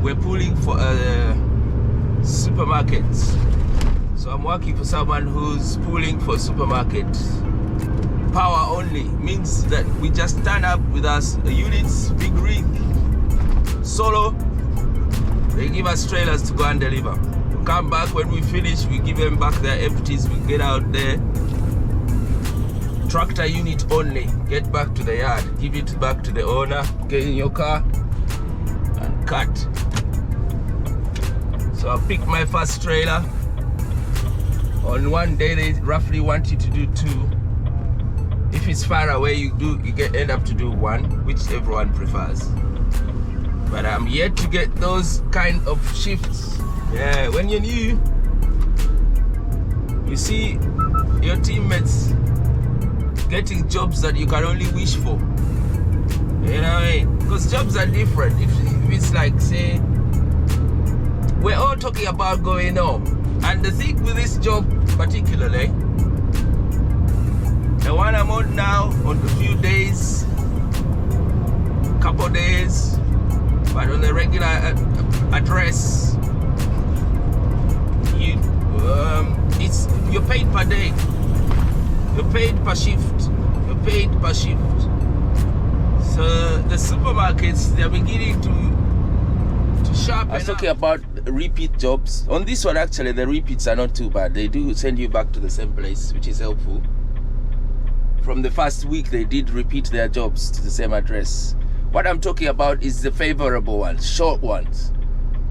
we're pulling for supermarkets. So I'm working for someone who's pulling for supermarkets. Power only means that we just turn up with us units, big rig, solo. They give us trailers to go and deliver. We come back when we finish, we give them back their empties, we get out there. Tractor unit only, get back to the yard, give it back to the owner, get in your car and cut. So I picked my first trailer. On one day they roughly want you to do 2. If it's far away, you end up to do 1, which everyone prefers. But I'm yet to get those kind of shifts. Yeah, when you're new, you see your teammates getting jobs that you can only wish for. You know what I mean? Because jobs are different. If it's like, say, we're all talking about going home. And the thing with this job particularly, the one I'm on now, on a few days, couple days, but on the regular address, you're paid per day, you're paid per shift, you're paid per shift. So the supermarkets, they're beginning to sharpen. I was talking about repeat jobs. On this one, actually, the repeats are not too bad. They do send you back to the same place, which is helpful. From the first week, they did repeat their jobs to the same address. What I'm talking about is the favorable ones, short ones.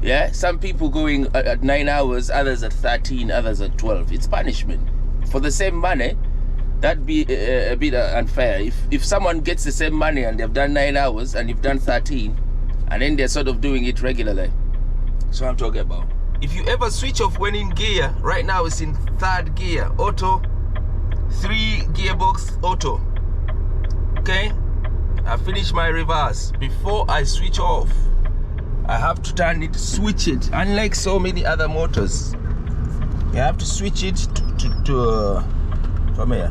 Yeah, some people going at 9 hours, others at 13, others at 12. It's punishment. For the same money, that'd be a bit unfair. If someone gets the same money and they've done 9 hours and you've done 13, and then they're sort of doing it regularly. So I'm talking about. If you ever switch off when in gear, right now it's in 3rd gear, auto, 3 gearbox auto. Okay? I finish my reverse. Before I switch off, I have to turn it, switch it. Unlike so many other motors, you have to switch it to from here.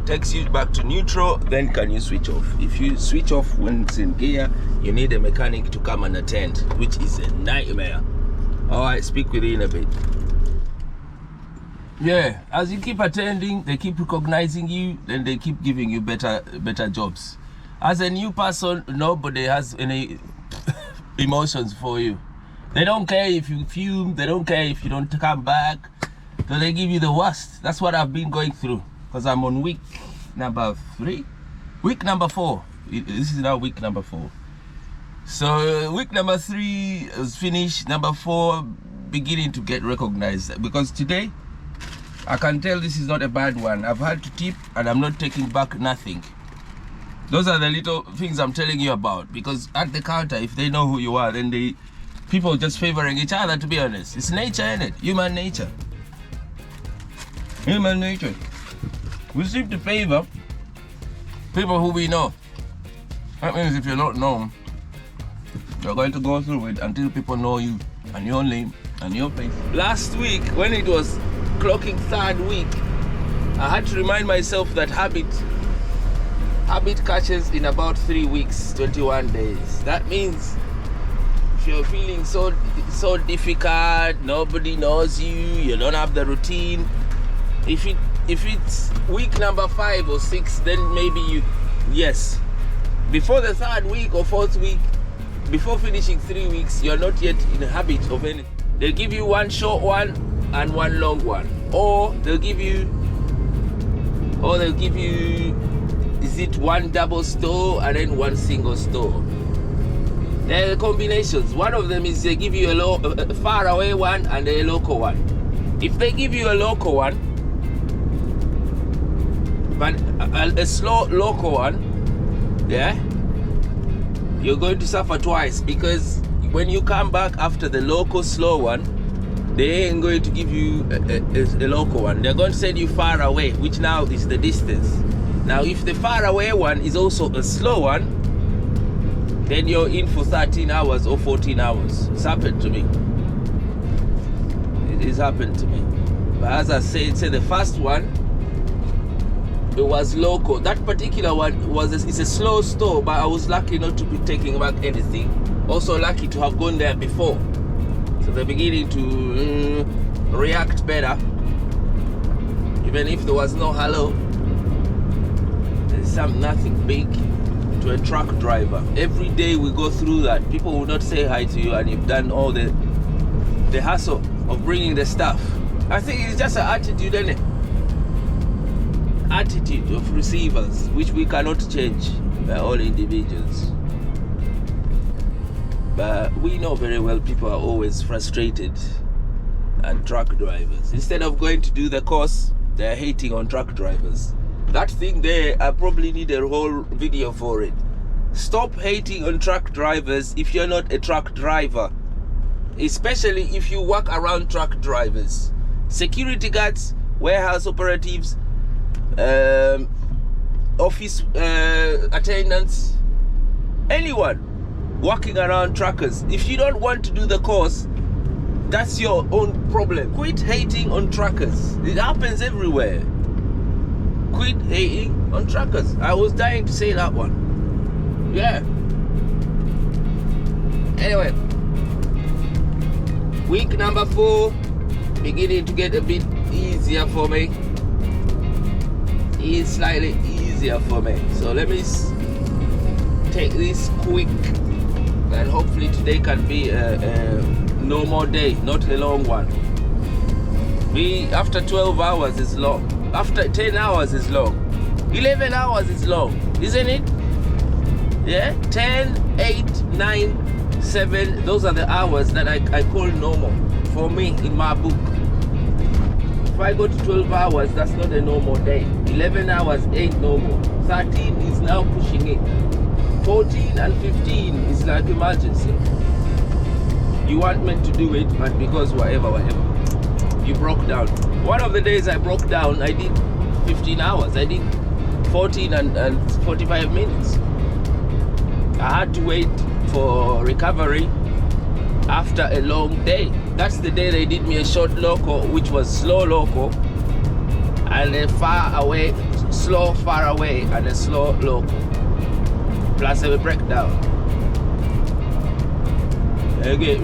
Takes you back to neutral, then can you switch off. If you switch off when it's in gear, you need a mechanic to come and attend, which is a nightmare. Alright, speak with you in a bit. Yeah, as you keep attending, they keep recognizing you, then they keep giving you better jobs. As a new person, nobody has any emotions for you. They don't care if you fume, they don't care if you don't come back, so they give you the worst. That's what I've been going through, because I'm on week number 4. This is now week number 4. So week number 3 is finished, number 4 beginning to get recognized, because today I can tell this is not a bad one. I've had to tip and I'm not taking back nothing. Those are the little things I'm telling you about, because at the counter, if they know who you are, then people just favoring each other, to be honest. It's nature, isn't it? Human nature. Human nature. We seem to favor people who we know. That means if you're not known, you're going to go through it until people know you and your name and your face. Last week, when it was clocking 3rd week, I had to remind myself that habit catches in about 3 weeks, 21 days. That means if you're feeling so difficult, nobody knows you, you don't have the routine. If it's week number 5 or 6, then maybe yes. Before the 3rd week or 4th week, before finishing 3 weeks, you're not yet in the habit of anything. They'll give you 1 short one and 1 long one, or they'll give you is it 1 double store and then 1 single store. There are combinations. One of them is they give you a far away one and a local one. If they give you a local one, but a slow local one, yeah, you're going to suffer twice, because when you come back after the local slow one, they ain't going to give you a local one. They're going to send you far away, which now is the distance. Now, if the far away one is also a slow one, then you're in for 13 hours or 14 hours. It's happened to me. It has happened to me. But as I said, the first one, It was local. That particular one it's a slow store, but I was lucky not to be taking back anything. Also lucky to have gone there before. So they're beginning to react better. Even if there was no hello, there's nothing big to a truck driver. Every day we go through that. People will not say hi to you, and you've done all the hassle of bringing the stuff. I think it's just an attitude, isn't it? Attitude of receivers, which we cannot change by all individuals. But we know very well people are always frustrated at truck drivers. Instead of going to do the course, they're hating on truck drivers. That thing there, I probably need a whole video for it. Stop hating on truck drivers if you're not a truck driver. Especially if you work around truck drivers. Security guards, warehouse operatives, office attendants, anyone walking around truckers. If you don't want to do the course, that's your own problem. Quit hating on truckers. It happens everywhere. Quit hating on truckers. I was dying to say that one. Yeah. Anyway, week number 4 beginning to get a bit easier for me. It's slightly easier for me. So let me take this quick, and hopefully today can be a normal day, not a long one. After 12 hours is long. After 10 hours is long. 11 hours is long, isn't it? Yeah, 10, 8, 9, 7. Those are the hours that I call normal for me in my book. If I go to 12 hours, that's not a normal day. 11 hours ain't normal. 13 is now pushing it. 14 and 15 is like emergency. You weren't meant to do it, but because whatever, you broke down. One of the days I broke down, I did 15 hours. I did 14 and 45 minutes. I had to wait for recovery after a long day. That's the day they did me a short loco, which was slow loco, and a slow far away, and a slow loco, plus a breakdown. Okay.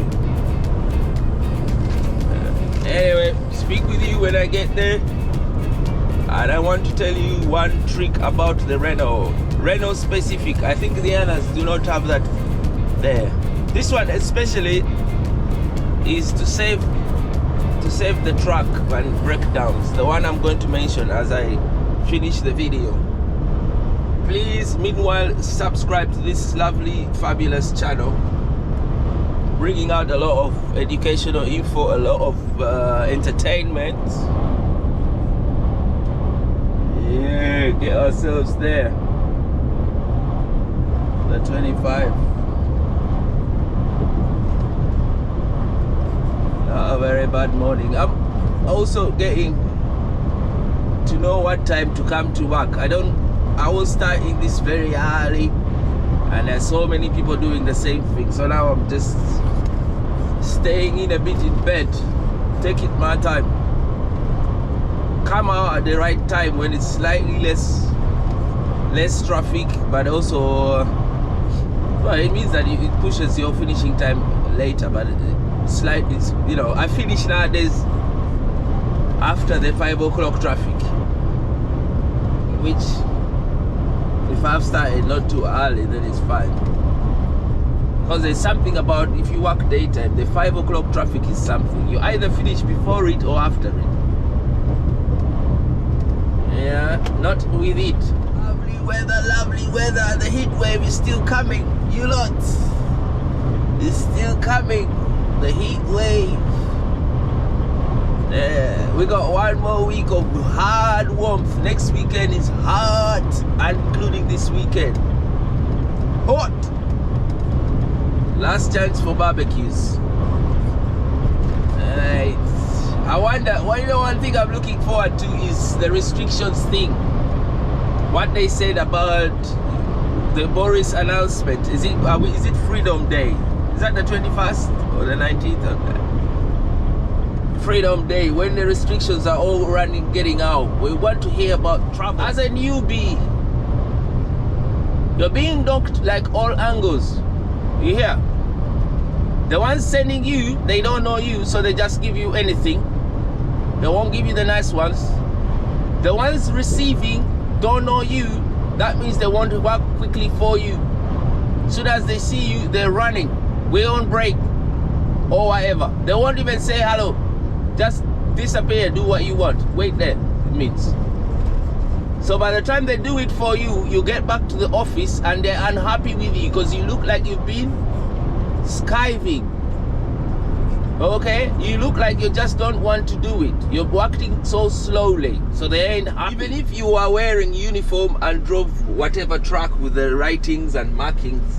Anyway, speak with you when I get there. And I want to tell you one trick about the Renault specific. I think the others do not have that there. This one especially is to save the truck and breakdowns. The one I'm going to mention as I finish the video. Please, meanwhile, subscribe to this lovely, fabulous channel, bringing out a lot of educational info, a lot of entertainment. Yeah, get ourselves there. The 25. Not a very bad morning. I'm also getting to know what time to come to work. I was starting this very early, and there's so many people doing the same thing. So now I'm just staying in a bit in bed, take it my time, come out at the right time when it's slightly less traffic, but also well, it means that it pushes your finishing time later, but slightly, you know, I finish nowadays after the 5 o'clock traffic, which if I've started not too early, then it's fine. Because there's something about, if you work daytime, the 5 o'clock traffic is something. You either finish before it or after it. Yeah, not with it. Lovely weather. The heat wave is still coming. You lot, it's still coming. The heat wave. Yeah, we got one more week of hard warmth. Next weekend is hot, including this weekend. Hot. Last chance for barbecues. Alright. I wonder, one thing I'm looking forward to is the restrictions thing. What they said about the Boris announcement. Is it Freedom Day? Is that the 21st or the 19th? Freedom Day, when the restrictions are all getting out. We want to hear about travel. As a newbie, you're being docked like all angles. You hear? The ones sending you, they don't know you, so they just give you anything. They won't give you the nice ones. The ones receiving don't know you. That means they want to work quickly for you. Soon as they see you, they're running. We're on break or whatever. They won't even say hello. Just disappear, do what you want. Wait there, it means. So by the time they do it for you, you get back to the office and they're unhappy with you because you look like you've been skiving. Okay, you look like you just don't want to do it. You're working so slowly, so they ain't happy. Even if you are wearing uniform and drove whatever truck with the writings and markings,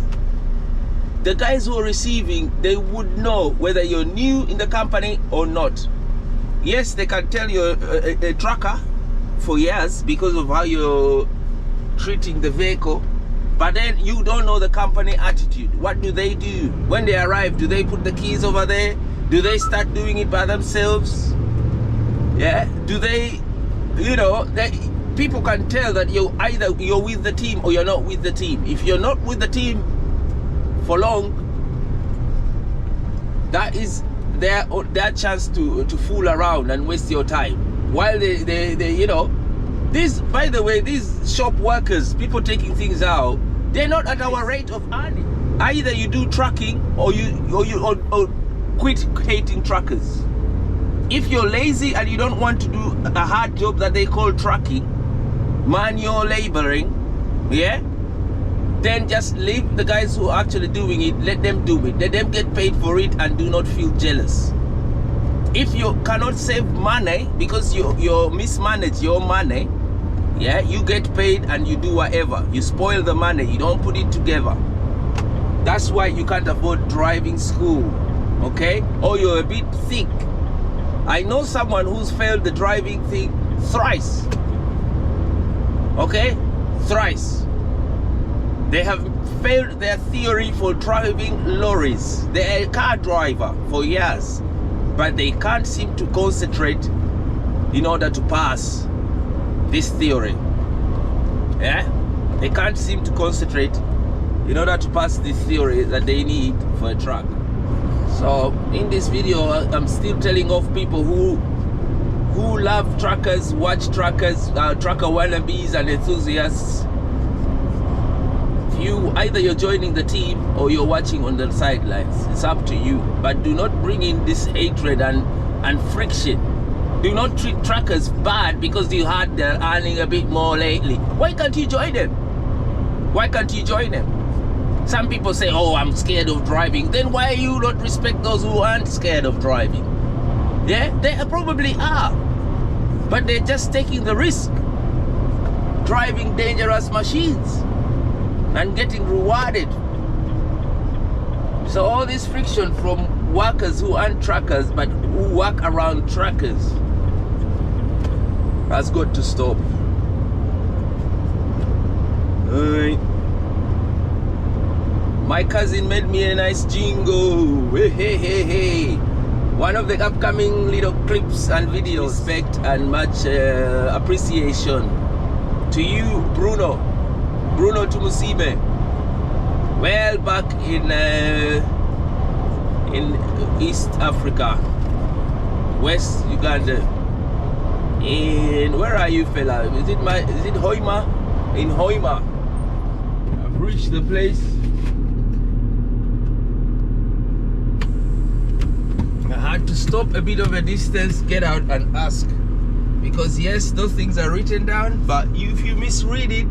the guys who are receiving, they would know whether you're new in the company or not. Yes, they can tell you're a trucker for years because of how you're treating the vehicle, but then you don't know the company attitude. What do? When they arrive, do they put the keys over there? Do they start doing it by themselves? Yeah, do they, you know, people can tell that you're with the team or you're not with the team. If you're not with the team for long, that is their chance to fool around and waste your time. While they you know, these, by the way, these shop workers, people taking things out, they're not at our rate of earning. Either you do trucking or you quit hating truckers. If you're lazy and you don't want to do a hard job that they call trucking, manual laboring, yeah, then just leave the guys who are actually doing it. Let them do it. Let them get paid for it and do not feel jealous. If you cannot save money because you mismanage your money, yeah, you get paid and you do whatever. You spoil the money. You don't put it together. That's why you can't afford driving school. Okay, or you're a bit thick. I know someone who's failed the driving thing thrice. Okay, thrice. They have failed their theory for driving lorries. They're a car driver for years, but they can't seem to concentrate in order to pass this theory. Yeah, they can't seem to concentrate in order to pass this theory that they need for a truck. So in this video, I'm still telling off people who love truckers, watch truckers, trucker wannabes and enthusiasts. Either you're joining the team or you're watching on the sidelines. It's up to you. But do not bring in this hatred and friction. Do not treat truckers bad because you heard they're earning a bit more lately. Why can't you join them? Why can't you join them? Some people say, oh, I'm scared of driving. Then why you not respect those who aren't scared of driving? Yeah, they probably are. But they're just taking the risk. Driving dangerous machines and getting rewarded. So all this friction from workers who aren't truckers but who work around truckers has got to stop. Alright. My cousin made me a nice jingle. Hey, hey, hey, hey. One of the upcoming little clips and videos. Respect and much appreciation to you, Bruno Tumusibe. Well, back in East Africa, West Uganda. In where are you, fella? Is it Hoima? In Hoima. I've reached the place. I had to stop a bit of a distance, get out and ask, because yes, those things are written down, but if you misread it,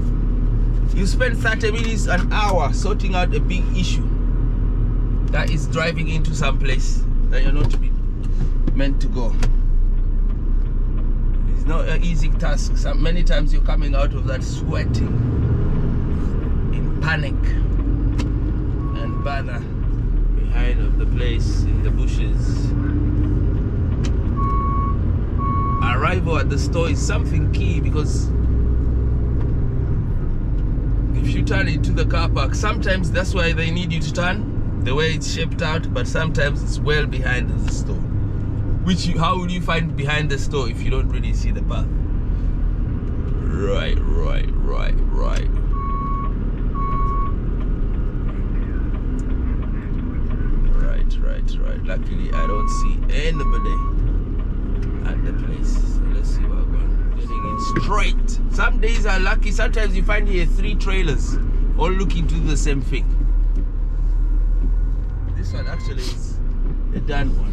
you spend 30 minutes, an hour sorting out a big issue that is driving into some place that you're not meant to go. It's not an easy task. Many times you're coming out of that sweating in panic and bother behind of the place in the bushes. Arrival at the store is something key, because if you turn into the car park, sometimes that's why they need you to turn the way it's shaped out, but sometimes it's well behind the store. How will you find behind the store if you don't really see the path? Right. Luckily, I don't see anybody at the place. So let's see what we're getting in straight. Some days are lucky. Sometimes you find here 3 trailers all looking to do the same thing. This one actually is a done one.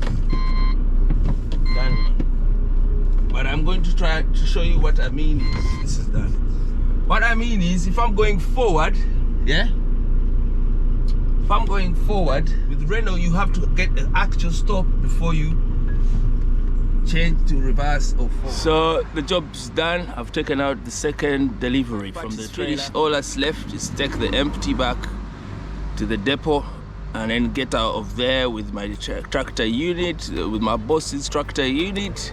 But I'm going to try to show you what I mean is this is done. What I mean is if I'm going forward, yeah? If I'm going forward, with Renault you have to get an actual stop before you change to reverse or forward. So the job's done. I've taken out the second delivery from the trailer. All that's left is take the empty back to the depot and then get out of there with my tractor unit, with my boss's tractor unit,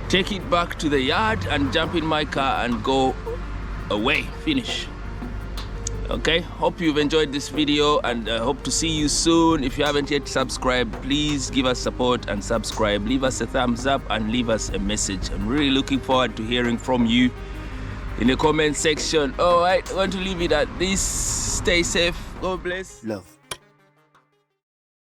take it back to the yard and jump in my car and go away, finish. Okay, hope you've enjoyed this video and hope to see you soon. If you haven't yet subscribed, please give us support and subscribe. Leave us a thumbs up and leave us a message. I'm really looking forward to hearing from you in the comment section. All right, I want to leave it at this. Stay safe. God bless. Love.